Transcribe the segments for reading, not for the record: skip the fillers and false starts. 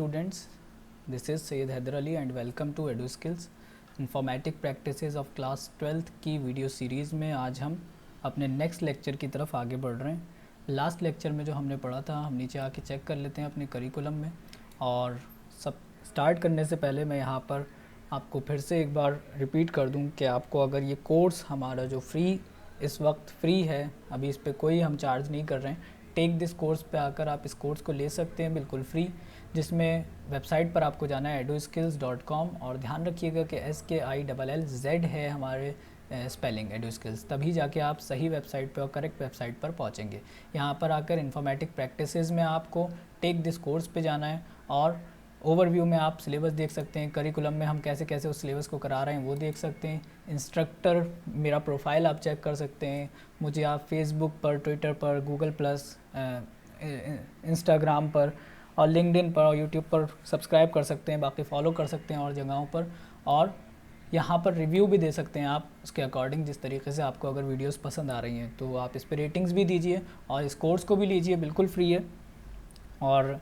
students, this is Syed Haider Ali and welcome to EduSkills Informatic Practices of Class 12th की video series में आज हम अपने next lecture की तरफ आगे बढ़ रहे हैं। लास्ट लेक्चर में जो हमने पढ़ा था हम नीचे आके चेक कर लेते हैं अपने करिकुलम में। और सब स्टार्ट करने से पहले मैं यहाँ पर आपको फिर से एक बार रिपीट कर दूँ कि आपको अगर ये कोर्स हमारा जो फ्री इस वक्त फ्री है, अभी इस पर कोई हम चार्ज नहीं कर रहे हैं, टेक दिस कोर्स पे आकर आप इस कोर्स को ले सकते हैं बिल्कुल फ्री, जिसमें वेबसाइट पर आपको जाना है eduskills.com और ध्यान रखिएगा कि SKILLZ है हमारे स्पेलिंग EduSkills, तभी जाके आप सही वेबसाइट पे और करेक्ट वेबसाइट पर पहुंचेंगे। यहाँ पर आकर इन्फॉर्मेटिक प्रैक्टिसेस में आपको टेक दिस कोर्स पे जाना है और ओवरव्यू में आप सिलेबस देख सकते हैं, करिकुलम में हम कैसे कैसे उस सिलेबस को करा रहे हैं वो देख सकते हैं। इंस्ट्रक्टर मेरा प्रोफाइल आप चेक कर सकते हैं, मुझे आप फेसबुक पर, ट्विटर पर, गूगल प्लस, इंस्टाग्राम पर और लिंक्डइन पर और यूट्यूब पर सब्सक्राइब कर सकते हैं, बाकी फॉलो कर सकते हैं और जगहों पर, और यहाँ पर रिव्यू भी दे सकते हैं आप उसके अकॉर्डिंग, जिस तरीके से आपको अगर वीडियोस पसंद आ रही हैं तो आप इस पर रेटिंग्स भी दीजिए और इस कोर्स को भी लीजिए, बिल्कुल फ्री है। और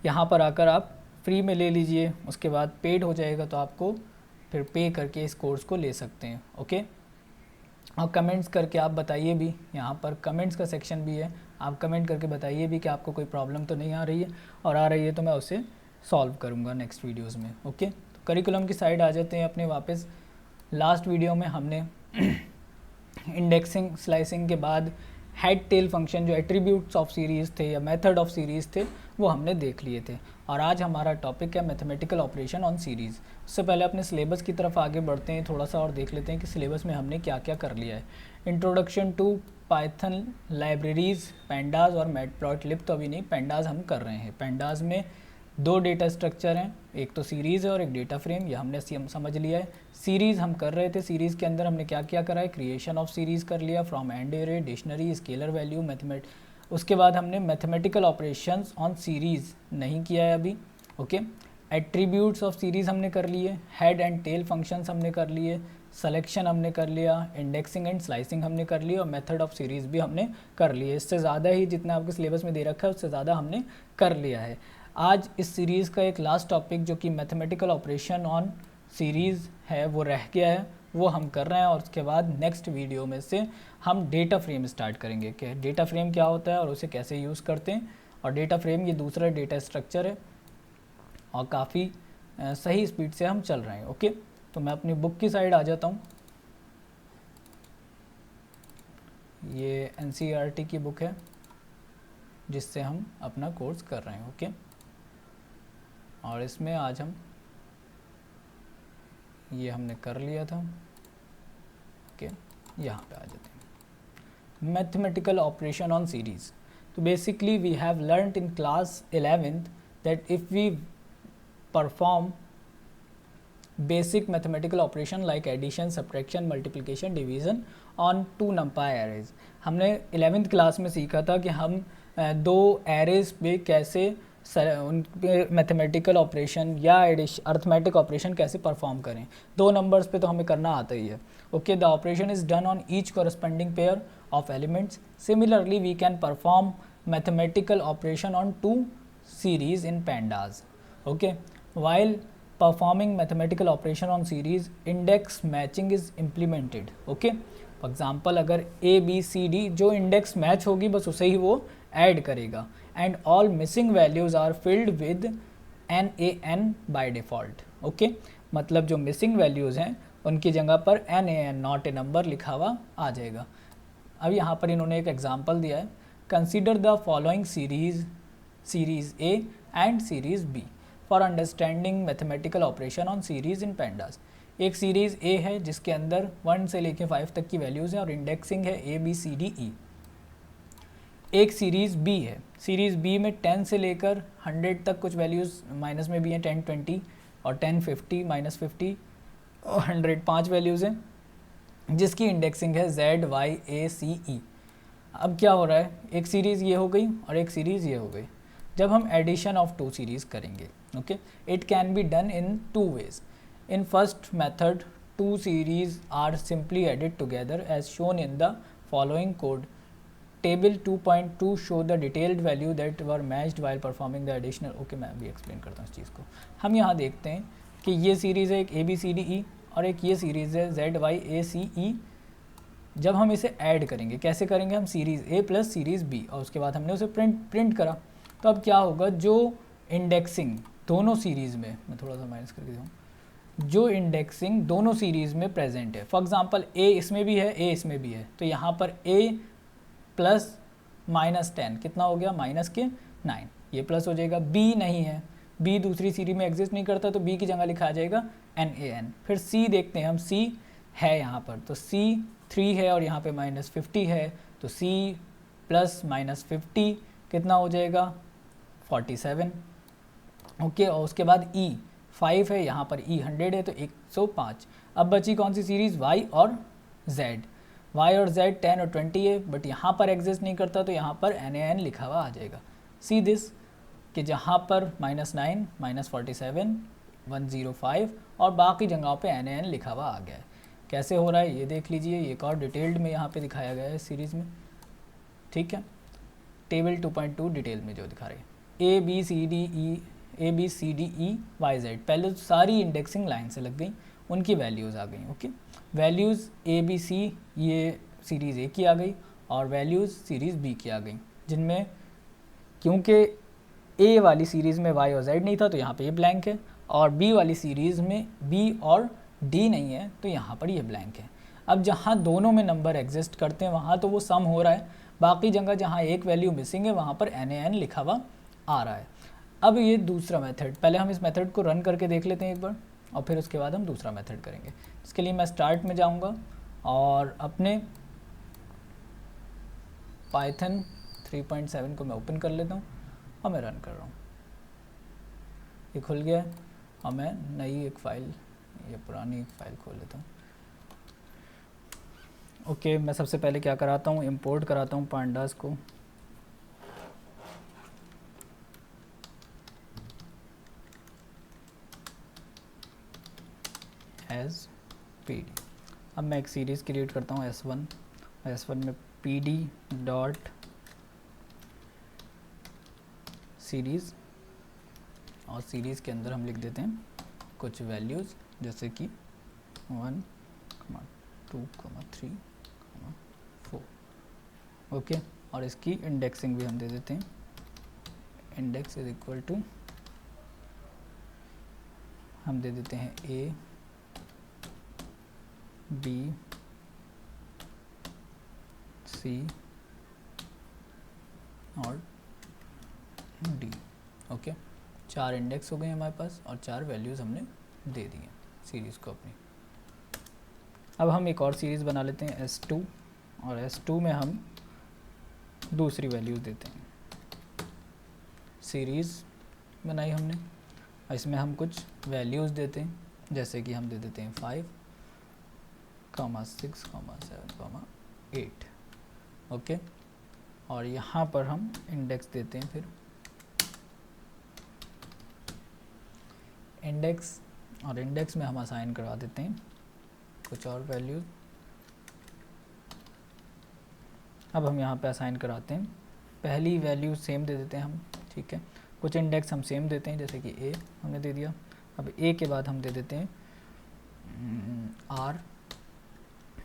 यहाँ पर आकर आप फ्री में ले लीजिए, उसके बाद पेड हो जाएगा तो आपको फिर पे करके इस कोर्स को ले सकते हैं। ओके, और कमेंट्स करके आप बताइए भी, यहाँ पर कमेंट्स का सेक्शन भी है, आप कमेंट करके बताइए भी कि आपको कोई प्रॉब्लम तो नहीं आ रही है, और आ रही है तो मैं उसे सॉल्व करूँगा नेक्स्ट वीडियोज़ में। ओके, तो करिकुलम की साइड आ जाते हैं अपने वापस। लास्ट वीडियो में हमने इंडेक्सिंग स्लाइसिंग के बाद हेड टेल फंक्शन जो एट्रीब्यूट्स ऑफ सीरीज़ थे या मेथड ऑफ सीरीज़ थे वो हमने देख लिए थे, और आज हमारा टॉपिक है मैथमेटिकल ऑपरेशन ऑन सीरीज़। उससे पहले अपने सिलेबस की तरफ आगे बढ़ते हैं थोड़ा सा और देख लेते हैं कि सिलेबस में हमने क्या क्या कर लिया है। Introduction to Python libraries, pandas और मैटप्लॉटलिब तो अभी नहीं, पैंडाज हम कर रहे हैं। पैंडाज में दो डेटा स्ट्रक्चर हैं, एक तो सीरीज़ है और एक डेटा फ्रेम, ये हमने समझ लिया है। सीरीज़ हम कर रहे थे, सीरीज़ के अंदर हमने क्या क्या करा है, क्रिएशन ऑफ सीरीज़ कर लिया, frame and array, dictionary, scalar value, मैथमेट। उसके बाद हमने मैथमेटिकल ऑपरेशंस ऑन सीरीज़ नहीं किया है अभी। ओके, एट्रीब्यूट्स ऑफ सीरीज़ हमने कर लिए, हेड एंड टेल फंक्शंस हमने कर लिए, सिलेक्शन हमने कर लिया, इंडेक्सिंग एंड स्लाइसिंग हमने कर लिया और मेथड ऑफ सीरीज़ भी हमने कर लिए। इससे ज़्यादा ही जितना आपके सिलेबस में दे रखा है उससे ज़्यादा हमने कर लिया है। आज इस सीरीज़ का एक लास्ट टॉपिक जो कि मैथमेटिकल ऑपरेशन ऑन सीरीज़ है वो रह गया है, वो हम कर रहे हैं, और उसके बाद नेक्स्ट वीडियो में से हम डेटा फ्रेम स्टार्ट करेंगे कि डेटा फ्रेम क्या होता है और उसे कैसे यूज़ करते हैं। और डेटा फ्रेम ये दूसरा डेटा स्ट्रक्चर है और काफ़ी सही स्पीड से हम चल रहे हैं। ओके, तो मैं अपनी बुक की साइड आ जाता हूँ। ये NCERT की बुक है जिससे हम अपना कोर्स कर रहे हैं। ओके, और इसमें आज हम ये हमने कर लिया था। ओके, यहाँ पे आ जाते हैं मैथमेटिकल ऑपरेशन ऑन सीरीज़। तो basically we have learned in class 11th that if we perform basic mathematical operation like addition, subtraction, multiplication, division on two numpy arrays। हमने 11th क्लास में सीखा था कि हम दो एरेज पे कैसे उन पे मैथमेटिकल ऑपरेशन या अर्थमेटिक ऑपरेशन कैसे परफॉर्म करें। दो नंबर्स पे तो हमें करना आता ही है। Okay, the operation is done on each corresponding pair of elements. Similarly we can perform mathematical operation on two series in pandas। Okay, while performing mathematical operation on series, index matching is implemented। Okay, for example अगर ABCD जो index match होगी बस उसे ही वो add करेगा, and all missing values are filled with NaN by default. Okay, मतलब जो मिसिंग वैल्यूज़ हैं उनकी जगह पर NaN नॉट ए नंबर लिखा हुआ आ जाएगा। अब यहाँ पर इन्होंने एक एग्जाम्पल दिया है, consider the following series A and series B for understanding mathematical operation on series in pandas. एक सीरीज़ A है जिसके अंदर 1 से लेके 5 तक की वैल्यूज़ हैं और इंडेक्सिंग है ABCDE। एक सीरीज़ B है, सीरीज़ B में 10 से लेकर 100 तक कुछ वैल्यूज़ माइनस में भी हैं, 10, 20 और 10, 50, -50 और 100, 5 वैल्यूज़ हैं, जिसकी इंडेक्सिंग है ZYACE। अब क्या हो रहा है, एक सीरीज़ ये हो गई और एक सीरीज़ ये हो गई। जब हम एडिशन ऑफ टू सीरीज़ करेंगे, okay, it can be done in two ways. In first method two series are simply added together as shown in the following code. Table 2.2 show the detailed value that were matched while performing the additional. Okay, मैं भी explain करता हूँ इस चीज़ को। हम यहाँ देखते हैं कि ये सीरीज़ है एक ABCDE और एक ये सीरीज़ है ZYACE। जब हम इसे ऐड करेंगे, कैसे करेंगे हम, series A plus series B, और उसके बाद हमने उसे प्रिंट करा। तो अब क्या होगा, जो इंडेक्सिंग दोनों सीरीज़ में, मैं थोड़ा सा माइनस करके दूँ, जो इंडेक्सिंग दोनों सीरीज़ में प्रेजेंट है, फॉर एग्जांपल A इसमें भी है, A इसमें भी है, तो यहाँ पर A प्लस -10 कितना हो गया, -9, ये प्लस हो जाएगा। B नहीं है, B दूसरी सीरीज में एग्जिस्ट नहीं करता, तो B की जगह लिखा जाएगा NaN। फिर C देखते हैं हम, C है यहाँ पर, तो C 3 है और यहाँ पे -50 है, तो C प्लस -50 कितना हो जाएगा, 47। ओके, और उसके बाद E 5 है, यहाँ पर E 100 है, तो 105। अब बची कौन सी सीरीज़, Y और Z। Y और Z 10 और 20 है, बट यहाँ पर एग्जिस्ट नहीं करता, तो यहाँ पर NaN लिखा हुआ आ जाएगा। सी दिस कि जहाँ पर -9 -47 105 और बाकी जगहों पे NaN लिखा हुआ आ गया है। कैसे हो रहा है ये देख लीजिए, एक और डिटेल्ड में यहाँ पे दिखाया गया है सीरीज़ में, ठीक है। टेबल 2.2 डिटेल में जो दिखा रही है, ABCDE YZ, पहले तो सारी इंडेक्सिंग लाइन से लग गई, उनकी वैल्यूज़ आ गई। ओके, वैल्यूज़ ABC ये सीरीज़ A की आ गई और वैल्यूज़ सीरीज़ B की आ गई, जिनमें क्योंकि A वाली सीरीज़ में Y और Z नहीं था तो यहाँ पे ये ब्लैंक है, और B वाली सीरीज़ में B और D नहीं है तो यहाँ पर ये ब्लैंक है। अब जहाँ दोनों में नंबर एग्जिस्ट करते हैं वहाँ तो वो सम हो रहा है, बाकी जगह जहाँ एक वैल्यू मिसिंग है वहाँ पर NaN लिखा हुआ आ रहा है। अब ये दूसरा मेथड, पहले हम इस मेथड को रन करके देख लेते हैं एक बार, और फिर उसके बाद हम दूसरा मेथड करेंगे। इसके लिए मैं स्टार्ट में जाऊंगा और अपने पाइथन 3.7 को मैं ओपन कर लेता हूँ और मैं रन कर रहा हूँ। ये खुल गया है और मैं नई एक फ़ाइल या पुरानी एक फ़ाइल खोल लेता हूँ। ओके, मैं सबसे पहले क्या कराता हूँ, इंपोर्ट कराता हूँ पांडास को। As PD। अब मैं एक सीरीज़ क्रिएट करता हूँ S1, S1 में PD डॉट सीरीज़, और सीरीज़ के अंदर हम लिख देते हैं कुछ वैल्यूज़, जैसे कि 1, 2, 3, 4। ओके, और इसकी इंडेक्सिंग भी हम दे देते हैं, इंडेक्स इज इक्वल टू, हम दे देते हैं A B C और D। ओके, 4 इंडेक्स हो गए हमारे पास और 4 वैल्यूज़ हमने दे दी हैं सीरीज़ को अपनी। अब हम एक और सीरीज़ बना लेते हैं S2, और S2 में हम दूसरी वैल्यूज़ देते हैं। सीरीज़ बनाई हमने, इसमें हम कुछ वैल्यूज़ देते हैं, जैसे कि हम दे देते हैं 5, 6, 7, 8। ओके, और यहाँ पर हम इंडेक्स देते हैं, फिर इंडेक्स, और इंडेक्स में हम असाइन करवा देते हैं कुछ और वैल्यूज। अब हम यहाँ पे असाइन कराते हैं, पहली वैल्यू सेम दे देते हैं हम, ठीक है। कुछ इंडेक्स हम सेम देते हैं, जैसे कि A हमने दे दिया। अब A के बाद हम दे देते हैं R,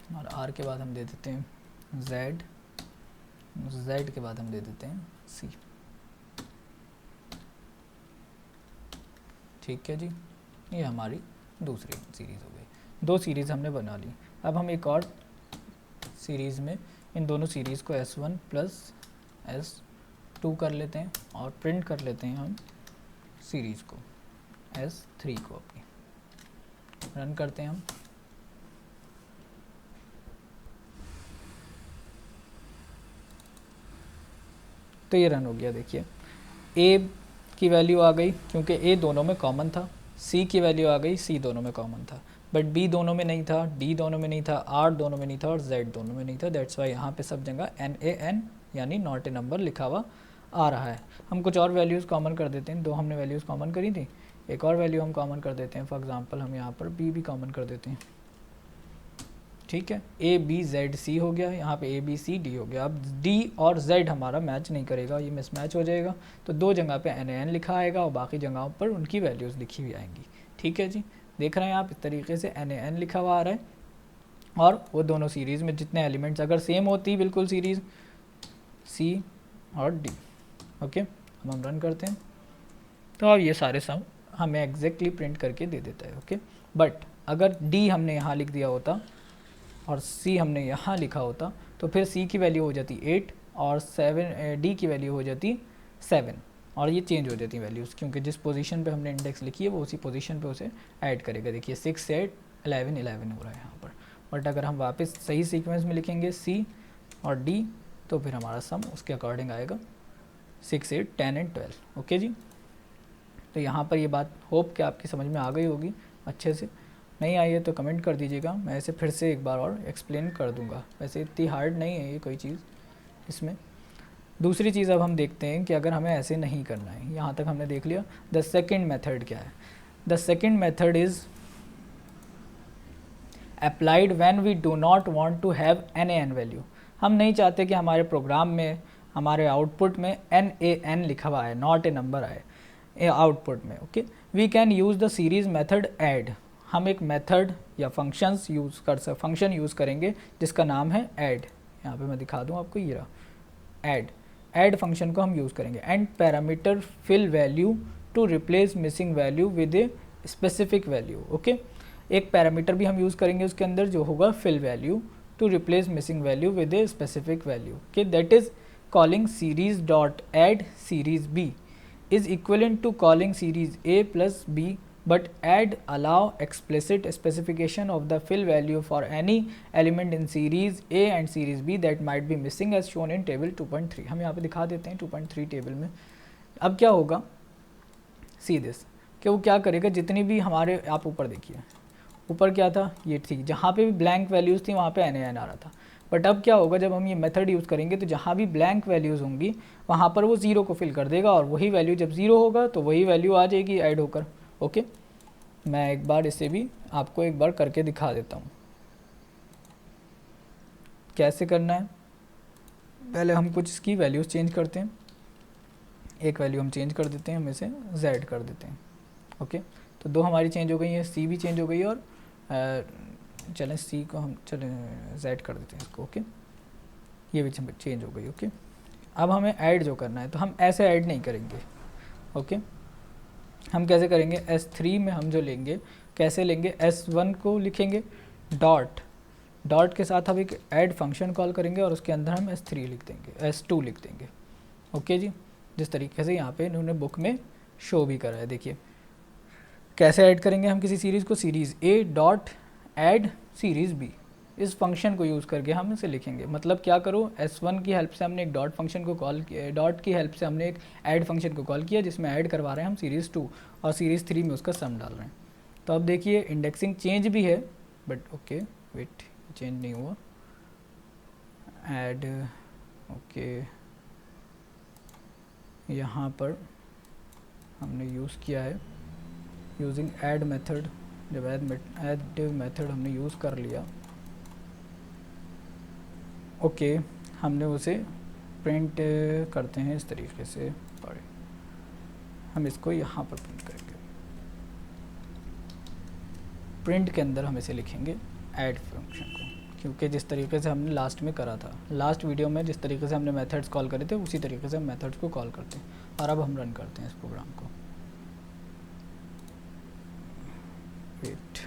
और R के बाद हम दे देते हैं Z, Z के बाद हम दे देते हैं C। ठीक है जी, ये हमारी दूसरी सीरीज़ हो गई। 2 सीरीज़ हमने बना ली। अब हम एक और सीरीज़ में इन दोनों सीरीज़ को S1 प्लस S2 कर लेते हैं और प्रिंट कर लेते हैं हम सीरीज़ को S3 को अपनी। रन करते हैं हम। तो ये रन हो गया। देखिए A की वैल्यू आ गई क्योंकि A दोनों में कॉमन था, C की वैल्यू आ गई, C दोनों में कॉमन था, बट B दोनों में नहीं था, D दोनों में नहीं था, R दोनों में नहीं था और Z दोनों में नहीं था। दैट्स वाई यहाँ पे सब जगह NaN यानी नॉट ए नंबर लिखा हुआ आ रहा है। हम कुछ और वैल्यूज़ कॉमन कर देते हैं, 2 हमने वैल्यूज़ कॉमन करी थी, एक और वैल्यू हम कॉमन कर देते हैं। फॉर एग्जांपल हम यहाँ पर B भी कॉमन कर देते हैं। ठीक है, ए बी जेड सी हो गया, यहाँ पे ए बी सी डी हो गया। अब डी और जेड हमारा मैच नहीं करेगा, ये मिसमैच हो जाएगा, तो दो जगह पे एन एन लिखा आएगा और बाकी जगहों पर उनकी वैल्यूज़ लिखी हुई आएंगी। ठीक है जी, देख रहे हैं आप, इस तरीके से एन एन लिखा हुआ आ रहा है, और वो दोनों सीरीज़ में जितने एलिमेंट्स अगर सेम होती बिल्कुल सीरीज़ सी और डी। ओके, अब हम रन करते हैं, तो अब ये सारे सम हमें एग्जैक्टली प्रिंट करके दे देता है। ओके, बट अगर डी हमने यहाँ लिख दिया होता और सी हमने यहाँ लिखा होता, तो फिर सी की वैल्यू हो जाती 8 और 7, डी की वैल्यू हो जाती 7, और ये चेंज हो जाती वैल्यूज़, क्योंकि जिस पोजीशन पे हमने इंडेक्स लिखी है वो उसी पोजीशन पे उसे ऐड करेगा। देखिए 6 से 11 11 हो रहा है यहाँ पर। बट अगर हम वापस सही सीक्वेंस में लिखेंगे सी और डी, तो फिर हमारा सम उसके अकॉर्डिंग आएगा 6 8 10 एंड 12। ओके जी, तो यहाँ पर ये बात होप कि आपकी समझ में आ गई होगी अच्छे से। नहीं आई है तो कमेंट कर दीजिएगा, मैं इसे फिर से एक बार और एक्सप्लेन कर दूंगा। वैसे इतनी हार्ड नहीं है ये कोई चीज़ इसमें। दूसरी चीज़ अब हम देखते हैं कि अगर हमें ऐसे नहीं करना है, यहाँ तक हमने देख लिया। द सेकेंड मेथड क्या है? The second method is applied when we do not want to have N A N value. हम नहीं चाहते कि हमारे प्रोग्राम में, हमारे आउटपुट में एन ए एन लिखा हुआ है, नॉट ए नंबर आए आउटपुट में। Okay, we can use the series method add. हम एक मेथड या फंक्शन यूज़ करेंगे जिसका नाम है ऐड। यहाँ पे मैं दिखा दूँ आपको, ये रहा ऐड फंक्शन को हम यूज़ करेंगे। And parameter fill value to replace missing value with a specific value. Okay, एक पैरामीटर भी हम यूज़ करेंगे उसके अंदर जो होगा fill value to replace missing value with a specific value. Okay, that is calling series dot add series B is equivalent to calling series A plus B, but add allow explicit specification of the fill value for any element in series A and series B that might be missing as shown in table 2.3। हम यहाँ पे दिखा देते हैं 2.3 table में। अब क्या होगा, सी दिस, कि वो क्या करेगा, जितनी भी हमारे, आप ऊपर देखिए, ऊपर क्या था, ये थी, जहाँ पे भी ब्लैंक वैल्यूज़ थी वहाँ पे एन आ रहा था। बट अब क्या होगा, जब हम ये मेथड यूज़ करेंगे तो जहाँ भी ब्लैंक वैल्यूज़ होंगी वहाँ पर वो ज़ीरो को फिल कर देगा, और वही वैल्यू जब ज़ीरो होगा तो वही वैल्यू आ जाएगी ऐड होकर। ओके, मैं एक बार इसे भी आपको एक बार करके दिखा देता हूँ कैसे करना है। पहले हम कुछ इसकी वैल्यूज़ चेंज करते हैं। एक वैल्यू हम चेंज कर देते हैं, हम इसे z कर देते हैं। ओके, तो दो हमारी चेंज हो गई है, सी भी चेंज हो गई है, और चलें सी को हम z कर देते हैं इसको। ओके, ये भी चेंज हो गई। ओके, अब हमें ऐड जो करना है तो हम ऐसे ऐड नहीं करेंगे। ओके, हम कैसे करेंगे, S3 में हम जो लेंगे, कैसे लेंगे, S1 को लिखेंगे डॉट के साथ हम एक ऐड फंक्शन कॉल करेंगे और उसके अंदर हम S3 लिख देंगे, S2 लिख देंगे। ओके जी, जिस तरीके से यहाँ पे इन्होंने बुक में शो भी करा है। देखिए कैसे ऐड करेंगे हम किसी सीरीज़ को, series A dot add series B, इस फंक्शन को यूज़ करके हम इसे लिखेंगे। मतलब क्या करो, S1 की हेल्प से हमने एक डॉट फंक्शन को कॉल किया, डॉट की हेल्प से हमने एक ऐड फंक्शन को कॉल किया जिसमें ऐड करवा रहे हैं हम सीरीज़ 2 और सीरीज़ 3 में उसका सम डाल रहे हैं। तो अब देखिए इंडेक्सिंग चेंज भी है, बट ओके वेट, चेंज नहीं हुआ, ऐड। ओके, यहाँ पर हमने यूज़ किया है यूजिंग ऐड मेथड। जब ऐड मेथड हमने यूज़ कर लिया, ओके, हमने उसे प्रिंट करते हैं इस तरीके से, सॉरी, हम इसको यहाँ पर प्रिंट करेंगे। प्रिंट के अंदर हम इसे लिखेंगे ऐड फंक्शन को, क्योंकि जिस तरीके से हमने लास्ट में करा था, लास्ट वीडियो में जिस तरीके से हमने मेथड्स कॉल करे थे उसी तरीके से हम मेथड्स को कॉल करते हैं। और अब हम रन करते हैं इस प्रोग्राम को। वेट,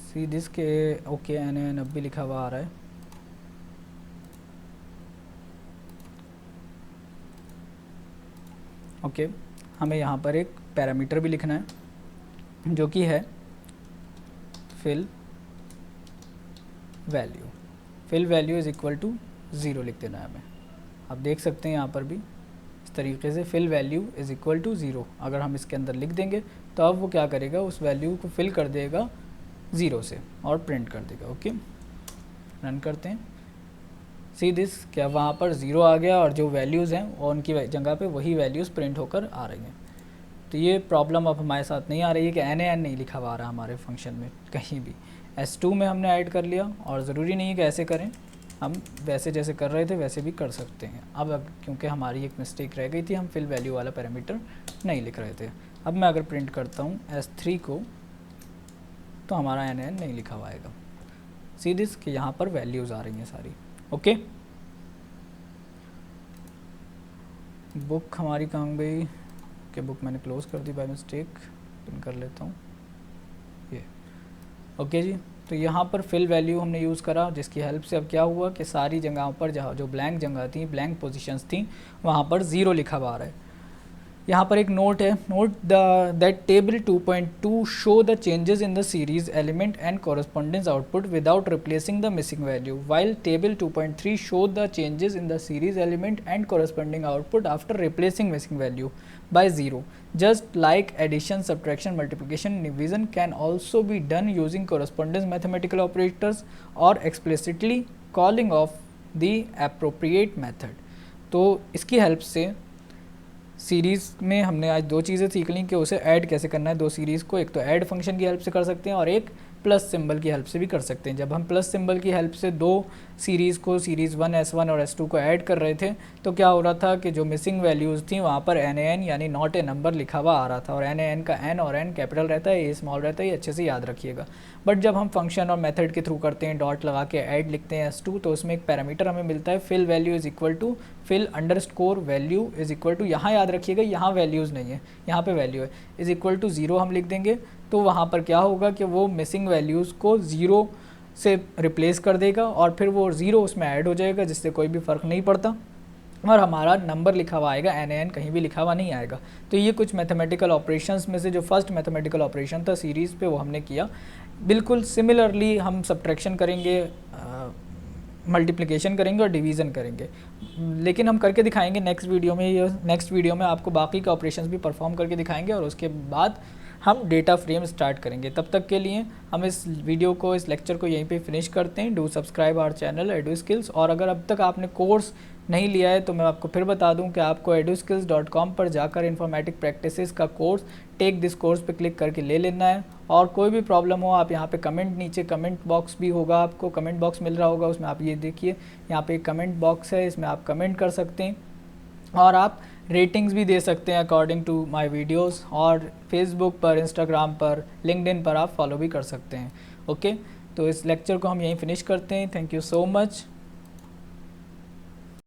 सी दिस के ओके एन एन अब भी लिखा हुआ आ रहा है। ओके, हमें यहाँ पर एक पैरामीटर भी लिखना है जो कि है fill value. Fill value is equal to 0 लिख देना है हमें। आप देख सकते हैं यहाँ पर भी इस तरीके से fill value is equal to 0 अगर हम इसके अंदर लिख देंगे तो अब वो क्या करेगा, उस वैल्यू को फिल कर देगा 0 से और प्रिंट कर देगा। ओके, रन करते हैं। सी दिस, क्या वहाँ पर 0 आ गया और जो वैल्यूज़ हैं और उनकी जगह पे वही वैल्यूज़ प्रिंट होकर आ रही हैं। तो ये प्रॉब्लम अब हमारे साथ नहीं आ रही है कि एन नहीं लिखा हुआ आ रहा हमारे फंक्शन में कहीं भी। S2 में हमने ऐड कर लिया, और ज़रूरी नहीं है कि ऐसे करें, हम वैसे जैसे कर रहे थे वैसे भी कर सकते हैं। अब क्योंकि हमारी एक मिस्टेक रह गई थी, हम फिल वैल्यू वाला पैरामीटर नहीं लिख रहे थे। अब मैं अगर प्रिंट करता हूँ S3 को, तो हमारा NaN नहीं लिखा हुआ आएगा। सी दिस कि यहाँ पर वैल्यूज़ आ रही हैं सारी। ओके, बुक हमारी कहाँ गई? कि बुक मैंने क्लोज कर दी बाय मिस्टेक, पिन कर लेता हूँ ये। ओके जी, तो यहाँ पर फिल वैल्यू हमने यूज़ करा, जिसकी हेल्प से अब क्या हुआ कि सारी जगहों पर जहाँ जो ब्लैंक जगह थी, ब्लैंक पोजीशंस थी, वहाँ पर 0 लिखा हुआ आ रहा है। यहाँ पर एक नोट है, note that table 2.2 show the changes in the series element and correspondence output without replacing the missing value, while table 2.3 show the changes in the series element and corresponding output after replacing missing value by 0. Just like addition, subtraction, multiplication, division can also be done using correspondence mathematical operators or explicitly calling of the appropriate method. तो इसकी help से series में हमने आज दो चीज़ें सीख ली कि उसे ऐड कैसे करना है, दो सीरीज़ को। एक तो ऐड फंक्शन की हेल्प से कर सकते हैं और एक प्लस सिंबल की हेल्प से भी कर सकते हैं। जब हम प्लस सिंबल की हेल्प से दो सीरीज़ को, सीरीज़ 1 S1 और S2 को ऐड कर रहे थे, तो क्या हो रहा था कि जो मिसिंग वैल्यूज़ थी वहाँ पर NaN यानी नॉट ए नंबर लिखा हुआ आ रहा था, और NaN का N और N कैपिटल रहता है, A स्मॉल रहता है, ये अच्छे से याद रखिएगा। बट जब हम फंक्शन और मेथड के थ्रू करते हैं, डॉट लगा के ऐड लिखते हैं S2, तो उसमें एक पैरामीटर हमें मिलता है, fill value is equal to fill underscore value is equal to, यहाँ याद रखिएगा यहाँ वैल्यूज़ नहीं है, यहाँ पे वैल्यू है, इज़ इक्वल टू 0 हम लिख देंगे। तो वहाँ पर क्या होगा कि वो मिसिंग वैल्यूज़ को 0 से रिप्लेस कर देगा और फिर वो 0 उसमें ऐड हो जाएगा, जिससे कोई भी फ़र्क नहीं पड़ता, और हमारा नंबर लिखा हुआ आएगा, NaN कहीं भी लिखा हुआ नहीं आएगा। तो ये कुछ मैथमेटिकल ऑपरेशंस में से जो फर्स्ट मैथमेटिकल ऑपरेशन था सीरीज़ पे, वो हमने किया। बिल्कुल सिमिलरली हम सब्ट्रैक्शन करेंगे, मल्टीप्लिकेशन करेंगे और डिवीज़न करेंगे, लेकिन हम करके दिखाएंगे नेक्स्ट वीडियो में। नेक्स्ट वीडियो में आपको बाकी के ऑपरेशंस भी परफॉर्म करके दिखाएंगे और उसके बाद हम डेटा फ्रेम स्टार्ट करेंगे। तब तक के लिए हम इस वीडियो को, इस लेक्चर को यहीं पे फिनिश करते हैं। डू सब्सक्राइब आवर चैनल एडुस्किल्स, और अगर अब तक आपने कोर्स नहीं लिया है तो मैं आपको फिर बता दूं कि आपको eduskills.com पर जाकर इन्फॉर्मेटिक प्रैक्टिसेस का कोर्स, टेक दिस कोर्स पे क्लिक करके ले लेना है। और कोई भी प्रॉब्लम हो आप यहाँ पे कमेंट, नीचे कमेंट बॉक्स भी होगा, आपको कमेंट बॉक्स मिल रहा होगा, उसमें आप ये देखिए यहाँ पे एक कमेंट बॉक्स है, इसमें आप कमेंट कर सकते हैं और आप रेटिंग्स भी दे सकते हैं अकॉर्डिंग टू माय वीडियोस, और फेसबुक पर, इंस्टाग्राम पर, लिंक्डइन पर आप फॉलो भी कर सकते हैं। ओके, तो इस लेक्चर को हम यहीं फिनिश करते हैं। Thank you so much.